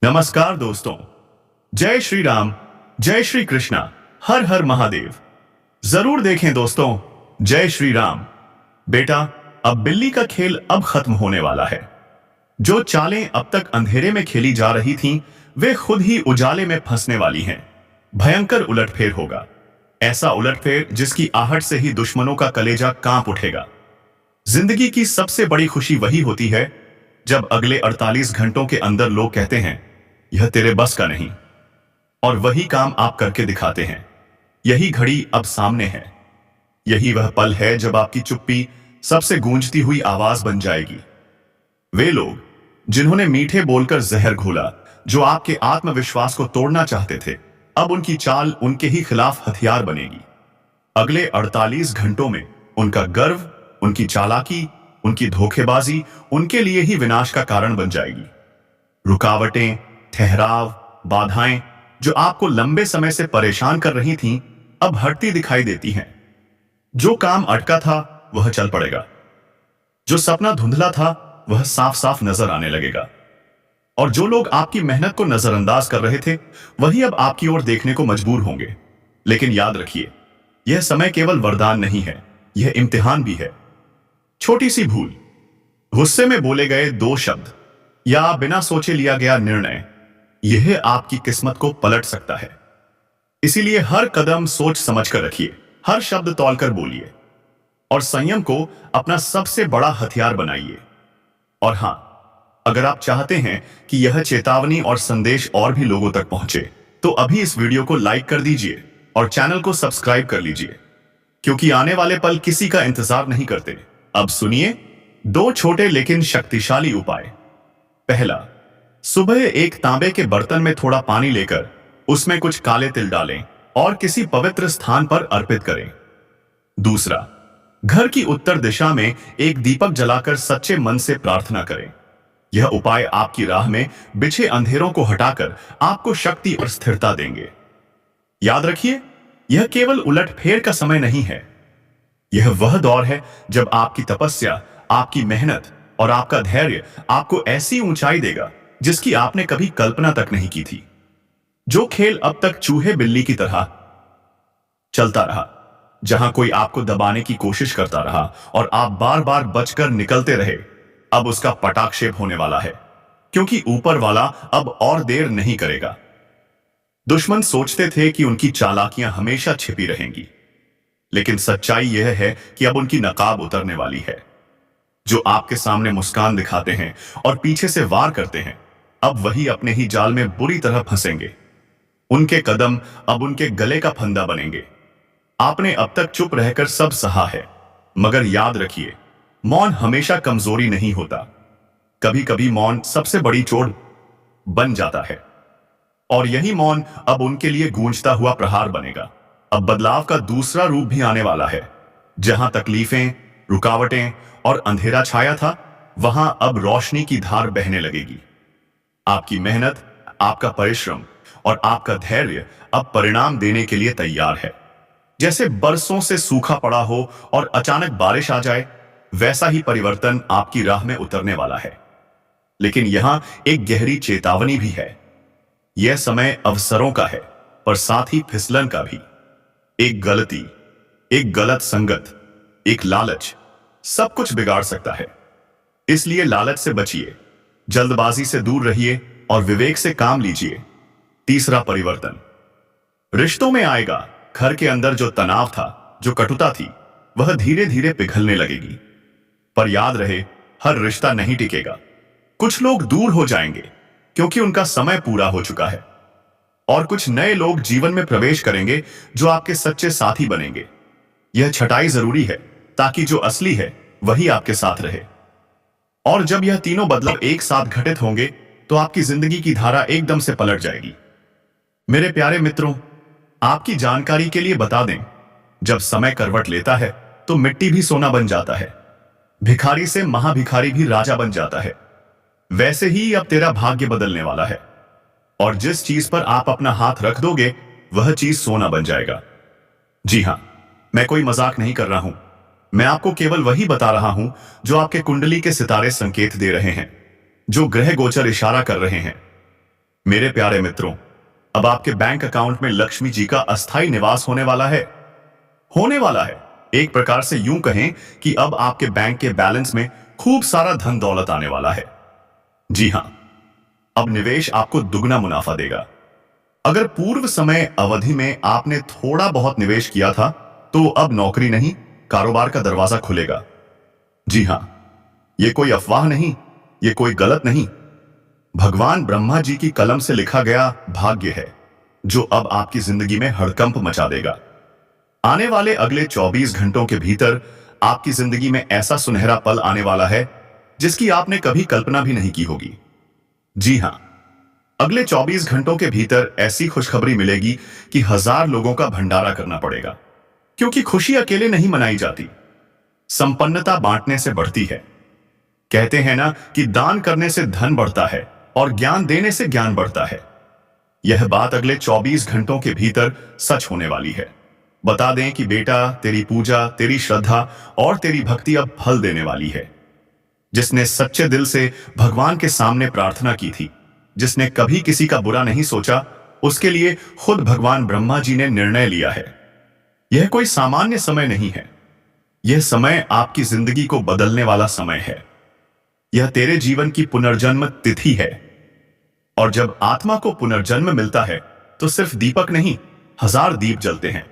नमस्कार दोस्तों। जय श्री राम, जय श्री कृष्णा, हर हर महादेव। जरूर देखें दोस्तों, जय श्री राम। बेटा, अब बिल्ली का खेल अब खत्म होने वाला है। जो चालें अब तक अंधेरे में खेली जा रही थीं, वे खुद ही उजाले में फंसने वाली हैं। भयंकर उलटफेर होगा, ऐसा उलटफेर जिसकी आहट से ही दुश्मनों का कलेजा कांप उठेगा। जिंदगी की सबसे बड़ी खुशी वही होती है जब अगले 48 घंटों के अंदर लोग कहते हैं, यह तेरे बस का नहीं, और वही काम आप करके दिखाते हैं। यही घड़ी अब सामने है। यही वह पल है जब आपकी चुप्पी सबसे गूंजती हुई आवाज बन जाएगी। वे लोग जिन्होंने मीठे बोलकर जहर घोला, जो आपके आत्मविश्वास को तोड़ना चाहते थे, अब उनकी चाल उनके ही खिलाफ हथियार बनेगी। अगले 48 घंटों में उनका गर्व, उनकी चालाकी, उनकी धोखेबाजी उनके लिए ही विनाश का कारण बन जाएगी। रुकावटें, ठहराव, बाधाएं जो आपको लंबे समय से परेशान कर रही थीं, अब हटती दिखाई देती हैं। जो काम अटका था वह चल पड़ेगा। जो सपना धुंधला था वह साफ साफ नजर आने लगेगा। और जो लोग आपकी मेहनत को नजरअंदाज कर रहे थे, वही अब आपकी ओर देखने को मजबूर होंगे। लेकिन याद रखिए, यह समय केवल वरदान नहीं है, यह इम्तिहान भी है। छोटी सी भूल, गुस्से में बोले गए 2 शब्द या बिना सोचे लिया गया निर्णय, यह आपकी किस्मत को पलट सकता है। इसीलिए हर कदम सोच समझकर रखिए, हर शब्द तौलकर बोलिए और संयम को अपना सबसे बड़ा हथियार बनाइए। और हां, अगर आप चाहते हैं कि यह चेतावनी और संदेश और भी लोगों तक पहुंचे, तो अभी इस वीडियो को लाइक कर दीजिए और चैनल को सब्सक्राइब कर लीजिए, क्योंकि आने वाले पल किसी का इंतजार नहीं करते। अब सुनिए 2 छोटे लेकिन शक्तिशाली उपाय। पहला, सुबह एक तांबे के बर्तन में थोड़ा पानी लेकर उसमें कुछ काले तिल डालें और किसी पवित्र स्थान पर अर्पित करें। दूसरा, घर की उत्तर दिशा में एक दीपक जलाकर सच्चे मन से प्रार्थना करें। यह उपाय आपकी राह में बिछे अंधेरों को हटाकर आपको शक्ति और स्थिरता देंगे। याद रखिए, यह केवल उलटफेर का समय नहीं है। यह वह दौर है जब आपकी तपस्या, आपकी मेहनत और आपका धैर्य आपको ऐसी ऊंचाई देगा जिसकी आपने कभी कल्पना तक नहीं की थी। जो खेल अब तक चूहे बिल्ली की तरह चलता रहा, जहां कोई आपको दबाने की कोशिश करता रहा और आप बार बार बचकर निकलते रहे, अब उसका पटाक्षेप होने वाला है, क्योंकि ऊपर वाला अब और देर नहीं करेगा। दुश्मन सोचते थे कि उनकी चालाकियां हमेशा छिपी रहेंगी, लेकिन सच्चाई यह है कि अब उनकी नकाब उतरने वाली है। जो आपके सामने मुस्कान दिखाते हैं और पीछे से वार करते हैं, अब वही अपने ही जाल में बुरी तरह फंसेंगे। उनके कदम अब उनके गले का फंदा बनेंगे। आपने अब तक चुप रहकर सब सहा है, मगर याद रखिए, मौन हमेशा कमजोरी नहीं होता। कभी कभी मौन सबसे बड़ी चोट बन जाता है। और यही मौन अब उनके लिए गूंजता हुआ प्रहार बनेगा। अब बदलाव का दूसरा रूप भी आने वाला है। जहां तकलीफें, रुकावटें और अंधेरा छाया था, वहां अब रोशनी की धार बहने लगेगी। आपकी मेहनत, आपका परिश्रम और आपका धैर्य अब परिणाम देने के लिए तैयार है। जैसे बरसों से सूखा पड़ा हो और अचानक बारिश आ जाए, वैसा ही परिवर्तन आपकी राह में उतरने वाला है। लेकिन यहां एक गहरी चेतावनी भी है। यह समय अवसरों का है, पर साथ ही फिसलन का भी। एक गलती, एक गलत संगत, एक लालच सब कुछ बिगाड़ सकता है। इसलिए लालच से बचिए, जल्दबाजी से दूर रहिए और विवेक से काम लीजिए। तीसरा परिवर्तन रिश्तों में आएगा। घर के अंदर जो तनाव था, जो कटुता थी, वह धीरे धीरे पिघलने लगेगी। पर याद रहे, हर रिश्ता नहीं टिकेगा। कुछ लोग दूर हो जाएंगे क्योंकि उनका समय पूरा हो चुका है, और कुछ नए लोग जीवन में प्रवेश करेंगे जो आपके सच्चे साथी बनेंगे। यह छटाई जरूरी है ताकि जो असली है वही आपके साथ रहे। और जब यह तीनों बदलाव एक साथ घटित होंगे, तो आपकी जिंदगी की धारा एकदम से पलट जाएगी। मेरे प्यारे मित्रों, आपकी जानकारी के लिए बता दें, जब समय करवट लेता है तो मिट्टी भी सोना बन जाता है, भिखारी से महाभिखारी भी राजा बन जाता है। वैसे ही अब तेरा भाग्य बदलने वाला है, और जिस चीज पर आप अपना हाथ रख दोगे, वह चीज सोना बन जाएगा। जी हां, मैं कोई मजाक नहीं कर रहा हूं। मैं आपको केवल वही बता रहा हूं जो आपके कुंडली के सितारे संकेत दे रहे हैं, जो ग्रह गोचर इशारा कर रहे हैं। मेरे प्यारे मित्रों, अब आपके बैंक अकाउंट में लक्ष्मी जी का अस्थायी निवास होने वाला है। होने वाला है। एक प्रकार से यूं कहें कि अब आपके बैंक के बैलेंस में खूब सारा धन दौलत आने वाला है। जी हां, अब निवेश आपको दुगना मुनाफा देगा। अगर पूर्व समय अवधि में आपने थोड़ा बहुत निवेश किया था, तो अब नौकरी नहीं, कारोबार का दरवाजा खुलेगा। जी हां, ये कोई अफवाह नहीं, ये कोई गलत नहीं, भगवान ब्रह्मा जी की कलम से लिखा गया भाग्य है, जो अब आपकी जिंदगी में हड़कंप मचा देगा। आने वाले अगले 24 घंटों के भीतर आपकी जिंदगी में ऐसा सुनहरा पल आने वाला है जिसकी आपने कभी कल्पना भी नहीं की होगी। जी हां, अगले 24 घंटों के भीतर ऐसी खुशखबरी मिलेगी कि 1000 लोगों का भंडारा करना पड़ेगा, क्योंकि खुशी अकेले नहीं मनाई जाती, संपन्नता बांटने से बढ़ती है। कहते हैं ना कि दान करने से धन बढ़ता है और ज्ञान देने से ज्ञान बढ़ता है। यह बात अगले 24 घंटों के भीतर सच होने वाली है। बता दें कि बेटा, तेरी पूजा, तेरी श्रद्धा और तेरी भक्ति अब फल देने वाली है। जिसने सच्चे दिल से भगवान के सामने प्रार्थना की थी, जिसने कभी किसी का बुरा नहीं सोचा, उसके लिए खुद भगवान ब्रह्मा जी ने निर्णय लिया है। यह कोई सामान्य समय नहीं है। यह समय आपकी जिंदगी को बदलने वाला समय है। यह तेरे जीवन की पुनर्जन्म तिथि है। और जब आत्मा को पुनर्जन्म मिलता है, तो सिर्फ दीपक नहीं, 1000 दीप जलते हैं।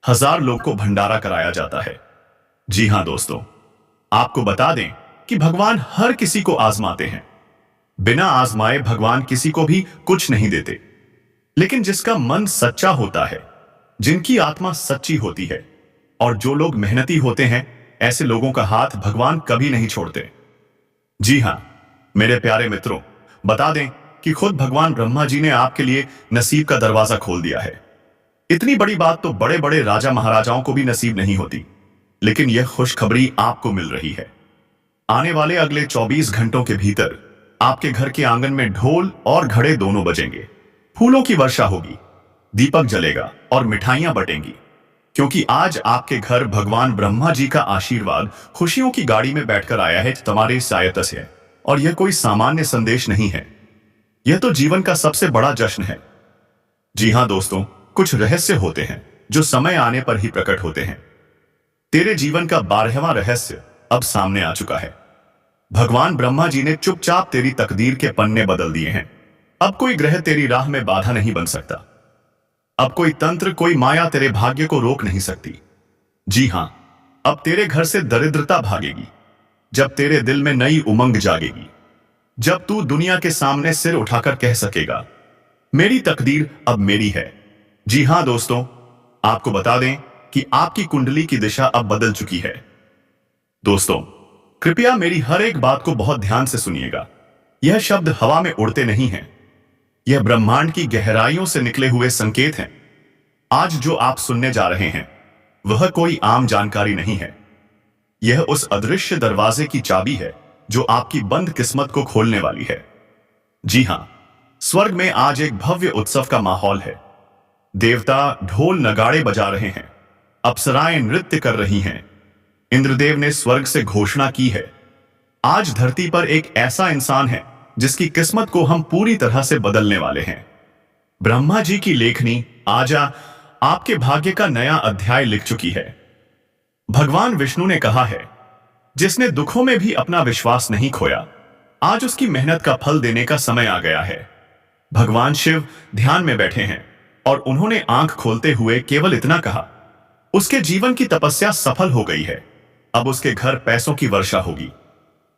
1000 लोग को भंडारा कराया जाता है। जी हां दोस्तों, आपको बता दें कि भगवान हर किसी को आजमाते हैं। बिना आजमाए भगवान किसी को भी कुछ नहीं देते। लेकिन जिसका मन सच्चा होता है, जिनकी आत्मा सच्ची होती है और जो लोग मेहनती होते हैं, ऐसे लोगों का हाथ भगवान कभी नहीं छोड़ते। जी हां, मेरे प्यारे मित्रों, बता दें कि खुद भगवान ब्रह्मा जी ने आपके लिए नसीब का दरवाजा खोल दिया है। इतनी बड़ी बात तो बड़े बड़े राजा महाराजाओं को भी नसीब नहीं होती, लेकिन यह खुशखबरी आपको मिल रही है। आने वाले अगले 24 घंटों के भीतर आपके घर के आंगन में ढोल और घड़े दोनों बजेंगे, फूलों की वर्षा होगी, दीपक जलेगा और मिठाइयां बटेंगी, क्योंकि आज आपके घर भगवान ब्रह्मा जी का आशीर्वाद खुशियों की गाड़ी में बैठकर आया है तुम्हारे सहायता से। और यह कोई सामान्य संदेश नहीं है, यह तो जीवन का सबसे बड़ा जश्न है। जी हां दोस्तों, कुछ रहस्य होते हैं जो समय आने पर ही प्रकट होते हैं। तेरे जीवन का 12वां रहस्य अब सामने आ चुका है। भगवान ब्रह्मा जी ने चुपचाप तेरी तकदीर के पन्ने बदल दिए हैं। अब कोई ग्रह तेरी राह में बाधा नहीं बन सकता। अब कोई तंत्र, कोई माया तेरे भाग्य को रोक नहीं सकती। जी हां, अब तेरे घर से दरिद्रता भागेगी, जब तेरे दिल में नई उमंग जागेगी, जब तू दुनिया के सामने सिर उठाकर कह सकेगा, मेरी तकदीर अब मेरी है। जी हां दोस्तों, आपको बता दें कि आपकी कुंडली की दिशा अब बदल चुकी है। दोस्तों, कृपया मेरी हर एक बात को बहुत ध्यान से सुनिएगा। यह शब्द हवा में उड़ते नहीं हैं। यह ब्रह्मांड की गहराइयों से निकले हुए संकेत हैं। आज जो आप सुनने जा रहे हैं, वह कोई आम जानकारी नहीं है। यह उस अदृश्य दरवाजे की चाबी है जो आपकी बंद किस्मत को खोलने वाली है। जी हां, स्वर्ग में आज एक भव्य उत्सव का माहौल है। देवता ढोल नगाड़े बजा रहे हैं, अप्सराएं नृत्य कर रही हैं। इंद्रदेव ने स्वर्ग से घोषणा की है, आज धरती पर एक ऐसा इंसान है जिसकी किस्मत को हम पूरी तरह से बदलने वाले हैं। ब्रह्मा जी की लेखनी आजा आपके भाग्य का नया अध्याय लिख चुकी है। भगवान विष्णु ने कहा है, जिसने दुखों में भी अपना विश्वास नहीं खोया, आज उसकी मेहनत का फल देने का समय आ गया है। भगवान शिव ध्यान में बैठे हैं और उन्होंने आंख खोलते हुए केवल इतना कहा, उसके जीवन की तपस्या सफल हो गई है। अब उसके घर पैसों की वर्षा होगी।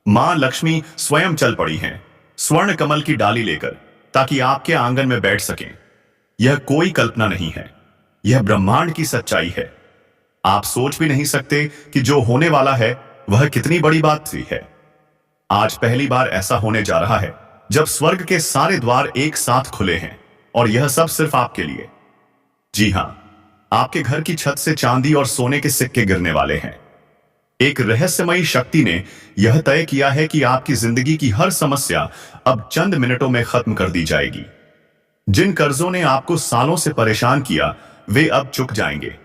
मां लक्ष्मी स्वयं चल पड़ी हैं, स्वर्ण कमल की डाली लेकर, ताकि आपके आंगन में बैठ सकें। यह कोई कल्पना नहीं है, यह ब्रह्मांड की सच्चाई है। आप सोच भी नहीं सकते कि जो होने वाला है वह कितनी बड़ी बात सी है। आज पहली बार ऐसा होने जा रहा है जब स्वर्ग के सारे द्वार एक साथ खुले हैं, और यह सब सिर्फ आपके लिए। जी हां, आपके घर की छत से चांदी और सोने के सिक्के गिरने वाले हैं। एक रहस्यमयी शक्ति ने यह तय किया है कि आपकी जिंदगी की हर समस्या अब चंद मिनटों में खत्म कर दी जाएगी। जिन कर्जों ने आपको सालों से परेशान किया, वे अब चुक जाएंगे।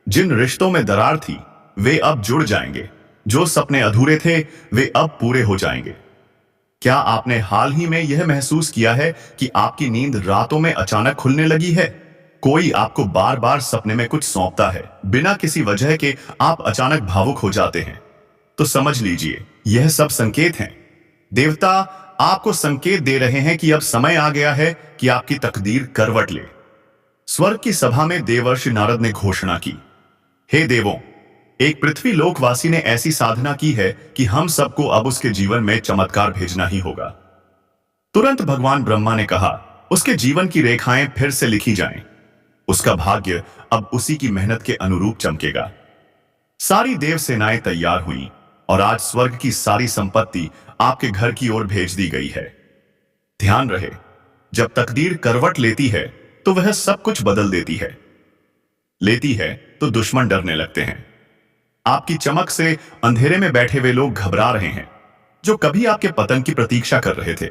जिन रिश्तों में दरार थी, वे अब जुड़ जाएंगे। जो सपने अधूरे थे, वे अब पूरे हो जाएंगे। क्या आपने हाल ही में यह महसूस किया है कि आपकी नींद रातों में अचानक खुलने लगी है? कोई आपको बार बार सपने में कुछ सौंपता है, बिना किसी वजह के आप अचानक भावुक हो जाते हैं। तो समझ लीजिए, यह सब संकेत हैं। देवता आपको संकेत दे रहे हैं कि अब समय आ गया है कि आपकी तकदीर करवट ले। स्वर्ग की सभा में देवर्षि नारद ने घोषणा की, हे देवों, एक पृथ्वी लोकवासी ने ऐसी साधना की है कि हम सबको अब उसके जीवन में चमत्कार भेजना ही होगा। तुरंत भगवान ब्रह्मा ने कहा, उसके जीवन की रेखाएं फिर से लिखी जाएं। उसका भाग्य अब उसी की मेहनत के अनुरूप चमकेगा। सारी देव सेनाएं तैयार हुईं और आज स्वर्ग की सारी संपत्ति आपके घर की ओर भेज दी गई है। ध्यान रहे, जब तकदीर करवट लेती है तो वह सब कुछ बदल देती है। लेती है तो दुश्मन डरने लगते हैं। आपकी चमक से अंधेरे में बैठे हुए लोग घबरा रहे हैं, जो कभी आपके पतन की प्रतीक्षा कर रहे थे।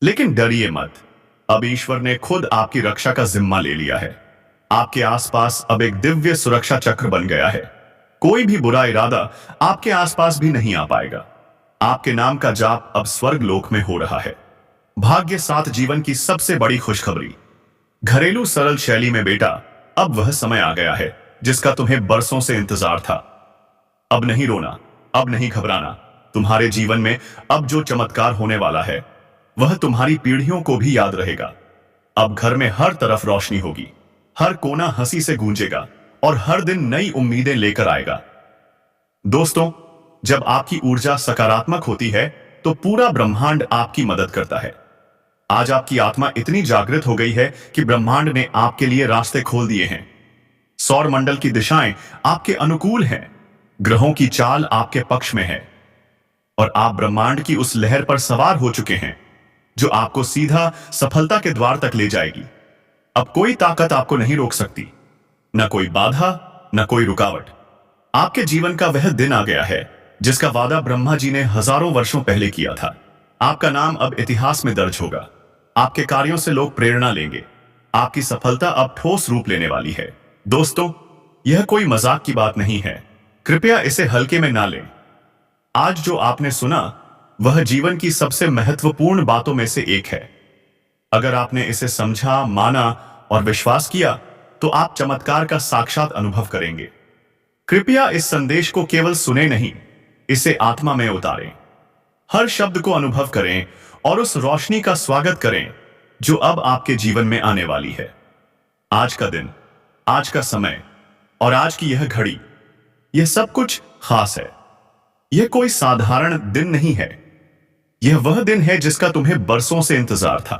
लेकिन डरिए मत, अब ईश्वर ने खुद आपकी रक्षा का जिम्मा ले लिया है। आपके आसपास अब एक दिव्य सुरक्षा चक्र बन गया है। कोई भी बुरा इरादा आपके आसपास भी नहीं आ पाएगा। आपके नाम का जाप अब स्वर्ग लोक में हो रहा है। भाग्य साथ जीवन की सबसे बड़ी खुशखबरी। घरेलू सरल शैली में बेटा, अब वह समय आ गया है जिसका तुम्हें बरसों से इंतजार था। अब नहीं रोना, अब नहीं घबराना। तुम्हारे जीवन में अब जो चमत्कार होने वाला है वह तुम्हारी पीढ़ियों को भी याद रहेगा। अब घर में हर तरफ रोशनी होगी, हर कोना हंसी से गूंजेगा और हर दिन नई उम्मीदें लेकर आएगा। दोस्तों, जब आपकी ऊर्जा सकारात्मक होती है तो पूरा ब्रह्मांड आपकी मदद करता है। आज आपकी आत्मा इतनी जागृत हो गई है कि ब्रह्मांड ने आपके लिए रास्ते खोल दिए हैं। सौर मंडल की दिशाएं आपके अनुकूल हैं, ग्रहों की चाल आपके पक्ष में है और आप ब्रह्मांड की उस लहर पर सवार हो चुके हैं जो आपको सीधा सफलता के द्वार तक ले जाएगी। अब कोई ताकत आपको नहीं रोक सकती, न कोई बाधा, न कोई रुकावट। आपके जीवन का वह दिन आ गया है जिसका वादा ब्रह्मा जी ने हजारों वर्षों पहले किया था। आपका नाम अब इतिहास में दर्ज होगा। आपके कार्यों से लोग प्रेरणा लेंगे। आपकी सफलता अब ठोस रूप लेने वाली है। दोस्तों, यह कोई मजाक की बात नहीं है। कृपया इसे हल्के में ना लें। आज जो आपने सुना वह जीवन की सबसे महत्वपूर्ण बातों में से एक है। अगर आपने इसे समझा, माना और विश्वास किया तो आप चमत्कार का साक्षात अनुभव करेंगे। कृपया इस संदेश को केवल सुने नहीं, इसे आत्मा में उतारें। हर शब्द को अनुभव करें और उस रोशनी का स्वागत करें जो अब आपके जीवन में आने वाली है। आज का दिन, आज का समय और आज की यह घड़ी, यह सब कुछ खास है। यह कोई साधारण दिन नहीं है। यह वह दिन है जिसका तुम्हें बरसों से इंतजार था।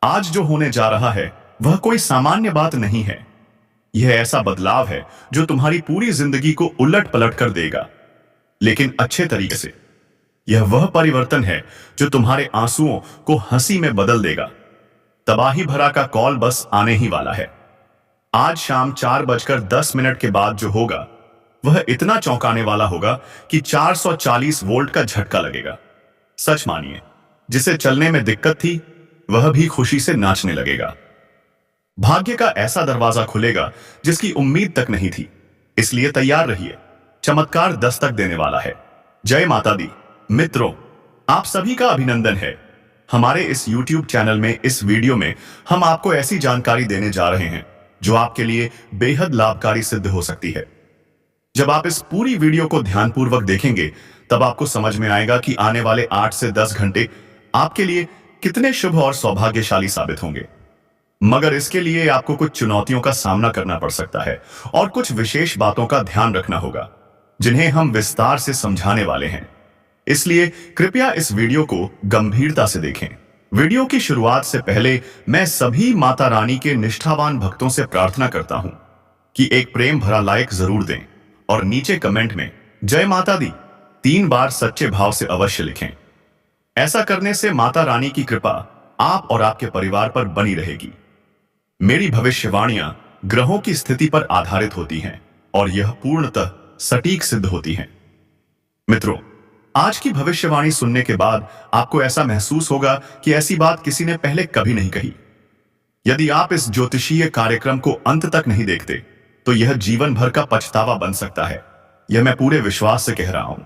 आज जो होने जा रहा है वह कोई सामान्य बात नहीं है। यह ऐसा बदलाव है जो तुम्हारी पूरी जिंदगी को उलट पलट कर देगा, लेकिन अच्छे तरीके से। यह वह परिवर्तन है जो तुम्हारे आंसुओं को हंसी में बदल देगा। तबाही भरा का कॉल बस आने ही वाला है। आज शाम 4:10 के बाद जो होगा वह इतना चौंकाने वाला होगा कि 440 वोल्ट का झटका लगेगा। सच मानिए, जिसे चलने में दिक्कत थी वह भी खुशी से नाचने लगेगा। भाग्य का ऐसा दरवाजा खुलेगा जिसकी उम्मीद तक नहीं थी। इसलिए तैयार रहिए, चमत्कार दस्तक देने वाला है। जय माता दी। मित्रों, आप सभी का अभिनंदन है। हमारे इस YouTube चैनल में इस वीडियो में हम आपको ऐसी जानकारी देने जा रहे हैं जो आपके लिए बेहद लाभकारी सिद्ध हो सकती है। जब आप इस पूरी वीडियो को ध्यानपूर्वक देखेंगे तब आपको समझ में आएगा कि आने वाले 8 से 10 घंटे आपके लिए कितने शुभ और सौभाग्यशाली साबित होंगे। मगर इसके लिए आपको कुछ चुनौतियों का सामना करना पड़ सकता है और कुछ विशेष बातों का ध्यान रखना होगा जिन्हें हम विस्तार से समझाने वाले हैं। इसलिए कृपया इस वीडियो को गंभीरता से देखें। वीडियो की शुरुआत से पहले मैं सभी माता रानी के निष्ठावान भक्तों से प्रार्थना करता हूं कि एक प्रेम भरा लाइक जरूर दें और नीचे कमेंट में जय माता दी 3 बार सच्चे भाव से अवश्य लिखें। ऐसा करने से माता रानी की कृपा आप और आपके परिवार पर बनी रहेगी। मेरी भविष्यवाणियां ग्रहों की स्थिति पर आधारित होती हैं और यह पूर्णतः सटीक सिद्ध होती हैं। मित्रों, आज की भविष्यवाणी सुनने के बाद आपको ऐसा महसूस होगा कि ऐसी बात किसी ने पहले कभी नहीं कही। यदि आप इस ज्योतिषीय कार्यक्रम को अंत तक नहीं देखते तो यह जीवन भर का पछतावा बन सकता है। यह मैं पूरे विश्वास से कह रहा हूं।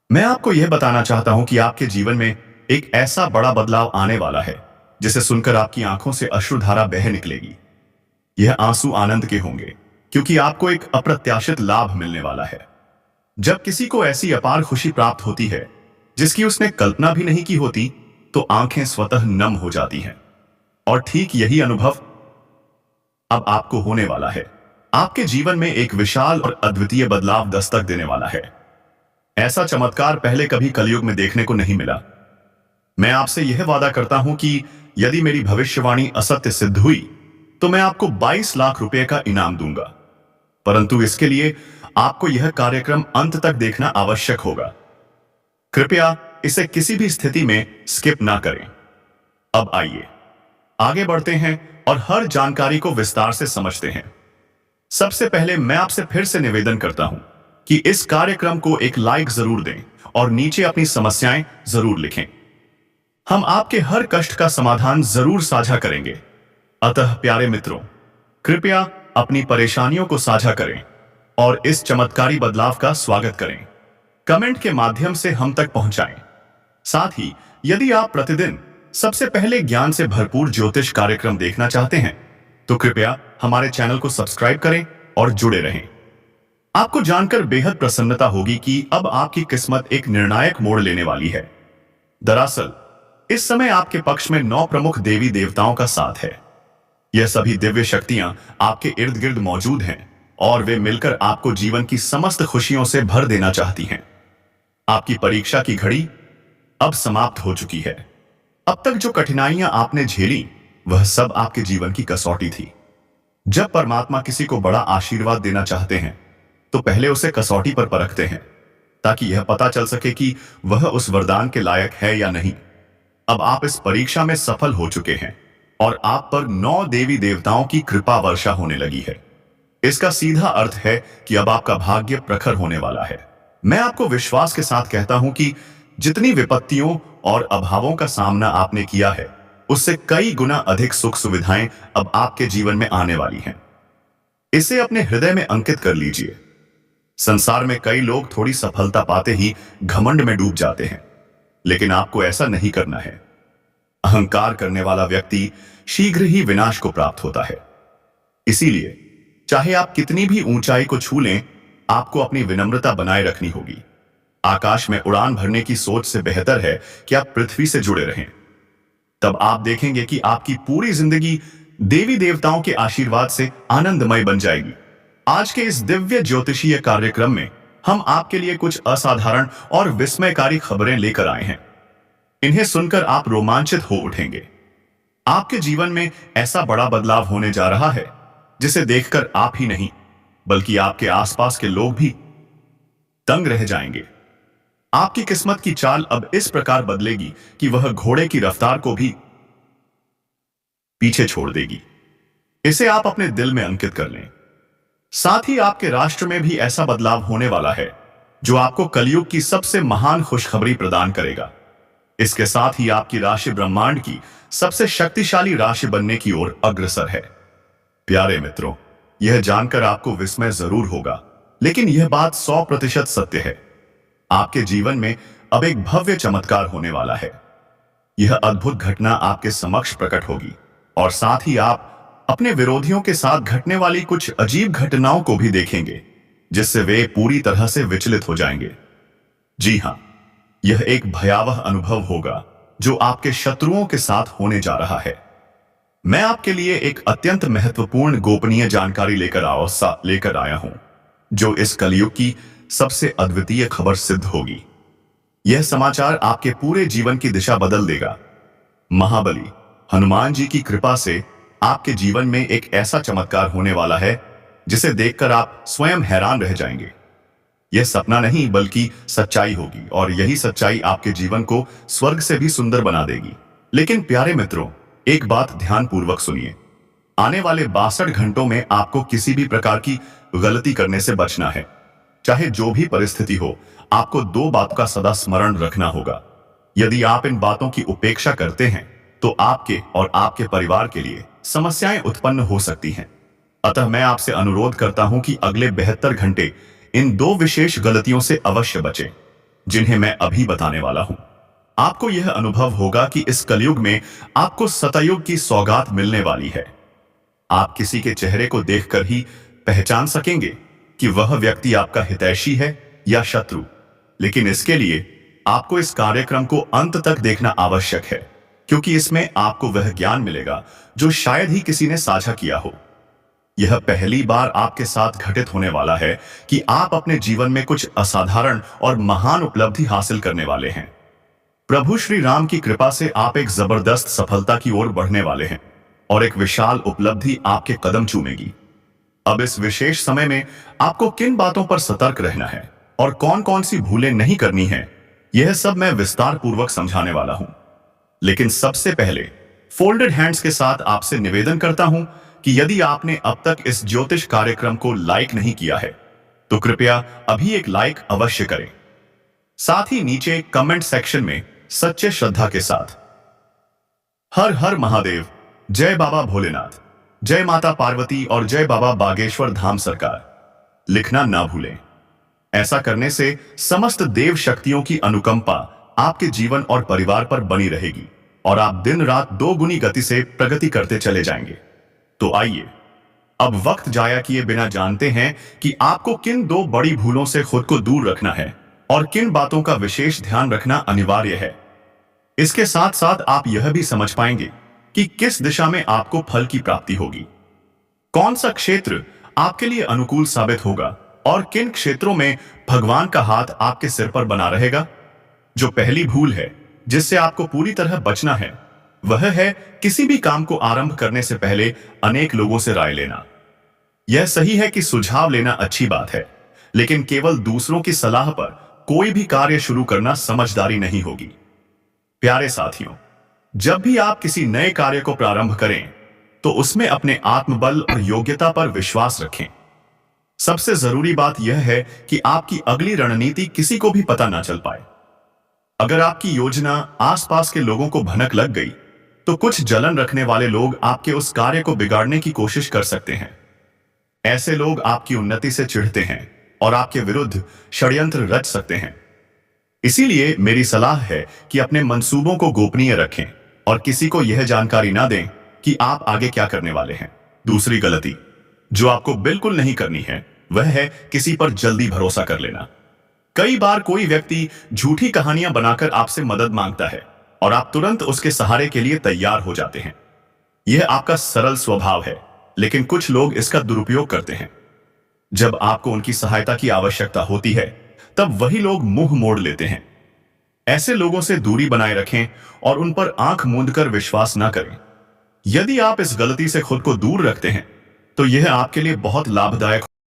मैं आपको यह बताना चाहता हूं कि आपके जीवन में एक ऐसा बड़ा बदलाव आने वाला है जिसे सुनकर आपकी आंखों से अश्रुधारा बह निकलेगी। यह आंसू आनंद के होंगे, क्योंकि आपको एक अप्रत्याशित लाभ मिलने वाला है। जब किसी को ऐसी अपार खुशी प्राप्त होती है जिसकी उसने कल्पना भी नहीं की होती, तो आंखें स्वतः नम हो जाती हैं। और ठीक यही अनुभव अब आपको होने वाला है। आपके जीवन में एक विशाल और अद्वितीय बदलाव दस्तक देने वाला है। ऐसा चमत्कार पहले कभी कलयुग में देखने को नहीं मिला। मैं आपसे यह वादा करता हूं कि यदि मेरी भविष्यवाणी असत्य सिद्ध हुई तो मैं आपको 22 लाख रुपए का इनाम दूंगा। परंतु इसके लिए आपको यह कार्यक्रम अंत तक देखना आवश्यक होगा। कृपया इसे किसी भी स्थिति में स्किप ना करें। अब आइए आगे बढ़ते हैं और हर जानकारी को विस्तार से समझते हैं। सबसे पहले मैं आपसे फिर से निवेदन करता हूं कि इस कार्यक्रम को एक लाइक जरूर दें और नीचे अपनी समस्याएं जरूर लिखें। हम आपके हर कष्ट का समाधान जरूर साझा करेंगे। अतः प्यारे मित्रों, कृपया अपनी परेशानियों को साझा करें और इस चमत्कारी बदलाव का स्वागत करें। कमेंट के माध्यम से हम तक पहुंचाएं। साथ ही यदि आप प्रतिदिन सबसे पहले ज्ञान से भरपूर ज्योतिष कार्यक्रम देखना चाहते हैं तो कृपया हमारे चैनल को सब्सक्राइब करें और जुड़े रहें। आपको जानकर बेहद प्रसन्नता होगी कि अब आपकी किस्मत एक निर्णायक मोड़ लेने वाली है। दरअसल इस समय आपके पक्ष में 9 प्रमुख देवी देवताओं का साथ है। यह सभी दिव्य शक्तियां आपके इर्द गिर्द मौजूद हैं और वे मिलकर आपको जीवन की समस्त खुशियों से भर देना चाहती हैं। आपकी परीक्षा की घड़ी अब समाप्त हो चुकी है। अब तक जो कठिनाइयां आपने झेली वह सब आपके जीवन की कसौटी थी। जब परमात्मा किसी को बड़ा आशीर्वाद देना चाहते हैं तो पहले उसे कसौटी पर परखते हैं, ताकि यह पता चल सके कि वह उस वरदान के लायक है या नहीं। अब आप इस परीक्षा में सफल हो चुके हैं और आप पर 9 देवी देवताओं की कृपा वर्षा होने लगी है। इसका सीधा अर्थ है कि अब आपका भाग्य प्रखर होने वाला है। मैं आपको विश्वास के साथ कहता हूं कि जितनी विपत्तियों और अभावों का सामना आपने किया है उससे कई गुना अधिक सुख सुविधाएं अब आपके जीवन में आने वाली हैं। इसे अपने हृदय में अंकित कर लीजिए। संसार में कई लोग थोड़ी सफलता पाते ही घमंड में डूब जाते हैं, लेकिन आपको ऐसा नहीं करना है। अहंकार करने वाला व्यक्ति शीघ्र ही विनाश को प्राप्त होता है। इसीलिए चाहे आप कितनी भी ऊंचाई को छू लें, आपको अपनी विनम्रता बनाए रखनी होगी। आकाश में उड़ान भरने की सोच से बेहतर है कि आप पृथ्वी से जुड़े रहें। तब आप देखेंगे कि आपकी पूरी जिंदगी देवी देवताओं के आशीर्वाद से आनंदमय बन जाएगी। आज के इस दिव्य ज्योतिषीय कार्यक्रम में हम आपके लिए कुछ असाधारण और विस्मयकारी खबरें लेकर आए हैं। इन्हें सुनकर आप रोमांचित हो उठेंगे। आपके जीवन में ऐसा बड़ा बदलाव होने जा रहा है जिसे देखकर आप ही नहीं बल्कि आपके आसपास के लोग भी दंग रह जाएंगे। आपकी किस्मत की चाल अब इस प्रकार बदलेगी कि वह घोड़े की रफ्तार को भी पीछे छोड़ देगी। इसे आप अपने दिल में अंकित कर लें। साथ ही आपके राष्ट्र में भी ऐसा बदलाव होने वाला है जो आपको कलयुग की सबसे महान खुशखबरी प्रदान करेगा। इसके साथ ही आपकी राशि ब्रह्मांड की सबसे शक्तिशाली राशि बनने की ओर अग्रसर है। प्यारे मित्रों, यह जानकर आपको विस्मय जरूर होगा, लेकिन यह बात 100% सत्य है। आपके जीवन में अब एक भव्य चमत्कार होने वाला है। यह अद्भुत घटना आपके समक्ष प्रकट होगी और साथ ही आप अपने विरोधियों के साथ घटने वाली कुछ अजीब घटनाओं को भी देखेंगे, जिससे वे पूरी तरह से विचलित हो जाएंगे। जी हां, यह एक भयावह अनुभव होगा जो आपके शत्रुओं के साथ होने जा रहा है। मैं आपके लिए एक अत्यंत महत्वपूर्ण गोपनीय जानकारी लेकर आया हूं, जो इस कलयुग की सबसे अद्वितीय खबर सिद्ध होगी। यह समाचार आपके पूरे जीवन की दिशा बदल देगा। महाबली हनुमान जी की कृपा से आपके जीवन में एक ऐसा चमत्कार होने वाला है जिसे देखकर आप स्वयं हैरान रह जाएंगे। यह सपना नहीं बल्कि सच्चाई होगी और यही सच्चाई आपके जीवन को स्वर्ग से भी सुंदर बना देगी। लेकिन प्यारे मित्रों, एक बात ध्यानपूर्वक सुनिए। आने वाले 62 घंटों में आपको किसी भी प्रकार की गलती करने से बचना है। चाहे जो भी परिस्थिति हो, आपको 2 बातों का सदा स्मरण रखना होगा। यदि आप इन बातों की उपेक्षा करते हैं तो आपके और आपके परिवार के लिए समस्याएं उत्पन्न हो सकती हैं। अतः मैं आपसे अनुरोध करता हूं कि अगले 72 घंटे इन 2 विशेष गलतियों से अवश्य बचें। जिन्हें मैं अभी बताने वाला हूं। आपको यह अनुभव होगा कि इस कलयुग में आपको सतयुग की सौगात मिलने वाली है। आप किसी के चेहरे को देखकर ही पहचान सकेंगे कि वह व्यक्ति आपका हितैषी है या शत्रु। लेकिन इसके लिए आपको इस कार्यक्रम को अंत तक देखना आवश्यक है, क्योंकि इसमें आपको वह ज्ञान मिलेगा जो शायद ही किसी ने साझा किया हो। यह पहली बार आपके साथ घटित होने वाला है कि आप अपने जीवन में कुछ असाधारण और महान उपलब्धि हासिल करने वाले हैं। प्रभु श्री राम की कृपा से आप एक जबरदस्त सफलता की ओर बढ़ने वाले हैं और एक विशाल उपलब्धि आपके कदम चूमेगी। अब इस विशेष समय में आपको किन बातों पर सतर्क रहना है और कौन कौन सी भूलें नहीं करनी है, यह सब मैं विस्तार पूर्वक समझाने वाला हूं। लेकिन सबसे पहले फोल्डेड हैंड्स के साथ आपसे निवेदन करता हूं कि यदि आपने अब तक इस ज्योतिष कार्यक्रम को लाइक नहीं किया है तो कृपया अभी एक लाइक अवश्य करें। साथ ही नीचे कमेंट सेक्शन में सच्चे श्रद्धा के साथ हर हर महादेव, जय बाबा भोलेनाथ, जय माता पार्वती और जय बाबा बागेश्वर धाम सरकार लिखना ना भूलें। ऐसा करने से समस्त देव शक्तियों की अनुकंपा आपके जीवन और परिवार पर बनी रहेगी और आप दिन रात दोगुनी गति से प्रगति करते चले जाएंगे। तो आइए अब वक्त जाया किए बिना जानते हैं कि आपको किन दो बड़ी भूलों से खुद को दूर रखना है और किन बातों का विशेष ध्यान रखना अनिवार्य है। इसके साथ साथ आप यह भी समझ पाएंगे कि किस दिशा में आपको फल की प्राप्ति होगी, कौन सा क्षेत्र आपके लिए अनुकूल साबित होगा और किन क्षेत्रों में भगवान का हाथ आपके सिर पर बना रहेगा। जो पहली भूल है जिससे आपको पूरी तरह बचना है, वह है किसी भी काम को आरंभ करने से पहले अनेक लोगों से राय लेना। यह सही है कि सुझाव लेना अच्छी बात है, लेकिन केवल दूसरों की सलाह पर कोई भी कार्य शुरू करना समझदारी नहीं होगी। प्यारे साथियों, जब भी आप किसी नए कार्य को प्रारंभ करें तो उसमें अपने आत्मबल और योग्यता पर विश्वास रखें। सबसे जरूरी बात यह है कि आपकी अगली रणनीति किसी को भी पता ना चल पाए। अगर आपकी योजना आसपास के लोगों को भनक लग गई तो कुछ जलन रखने वाले लोग आपके उस कार्य को बिगाड़ने की कोशिश कर सकते हैं। ऐसे लोग आपकी उन्नति से चिढ़ते हैं और आपके विरुद्ध षड्यंत्र रच सकते हैं। इसीलिए मेरी सलाह है कि अपने मंसूबों को गोपनीय रखें और किसी को यह जानकारी ना दें कि आप आगे क्या करने वाले हैं। दूसरी गलती जो आपको बिल्कुल नहीं करनी है वह है किसी पर जल्दी भरोसा कर लेना। कई बार कोई व्यक्ति झूठी कहानियां बनाकर आपसे मदद मांगता है और आप तुरंत उसके सहारे के लिए तैयार हो जाते हैं। यह आपका सरल स्वभाव है, लेकिन कुछ लोग इसका दुरुपयोग करते हैं। जब आपको उनकी सहायता की आवश्यकता होती है तब वही लोग मुंह मोड़ लेते हैं। ऐसे लोगों से दूरी बनाए रखें और उन पर आंख मूंदकर विश्वास न करें। यदि आप इस गलती से खुद को दूर रखते हैं तो यह आपके लिए बहुत लाभदायक